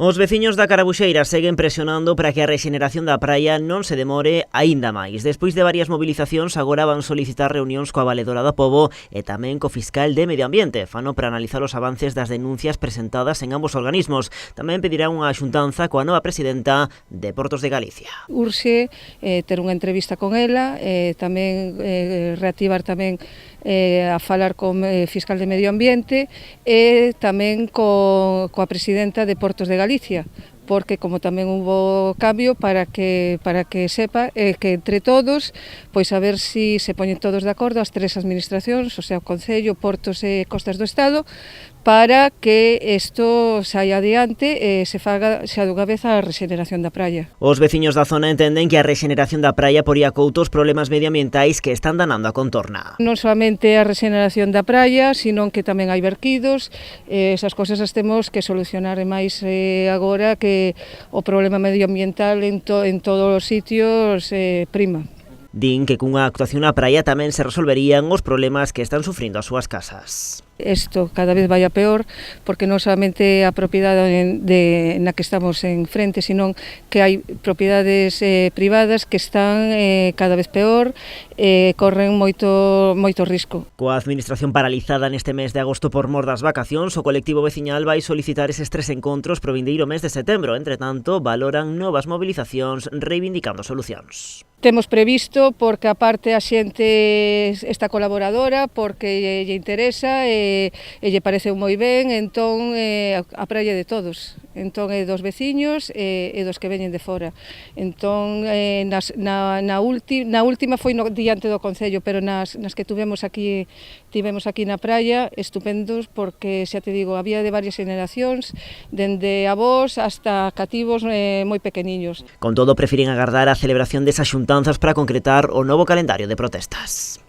Os veciños da Carabuxeira seguen presionando para que a rexeneración da praia non se demore aínda máis. Despois de varias mobilizacións, agora van solicitar reunións coa Valedora da Pobo e tamén co fiscal de Medio Ambiente. Fano para analizar os avances das denuncias presentadas en ambos organismos. Tamén pedirán unha xuntanza coa nova presidenta de Portos de Galicia. Urxe ter unha entrevista con ela, tamén reactivar tamén a falar con fiscal de Medio Ambiente e tamén coa presidenta de Portos de Galicia, porque como tamén hubo cambio para que sepa que entre todos, pois a ver se poñen todos de acordo as tres administracións, o sea, o Concello, Portos e Costas do Estado, para que isto saia adiante e se faga xa dunha vez a rexeneración da praia. Os veciños da zona entenden que a rexeneración da praia poría coutos problemas medioambientais que están danando a contorna. Non solamente a rexeneración da praia, sino que tamén hai verquidos, esas cousas as temos que solucionar máis agora que o problema medioambiental en todos os sitios prima. Din que cunha actuación na praia tamén se resolverían os problemas que están sufrindo as súas casas. Isto cada vez vai a peor, porque non solamente a propiedade na que estamos en frente, sino que hai propiedades privadas que están cada vez peor e corren moito risco. Coa administración paralizada neste mes de agosto por mor das vacacións, o colectivo veciñal vai solicitar eses 3 encontros pro vindeiro mes de setembro. Entre tanto, valoran novas mobilizacións reivindicando solucións. Temos previsto porque aparte a xente está colaboradora, porque lle interesa e lle pareceu moi ben, entón a praia de todos, entón é dos veciños e dos que veñen de fora. Entón na última foi diante do Concello, pero nas que tivemos aquí na praia, estupendos, porque xa te digo, había de varias generacións, dende avós hasta cativos moi pequeniños. Con todo, prefiren agardar a celebración desas xuntanzas para concretar o novo calendario de protestas.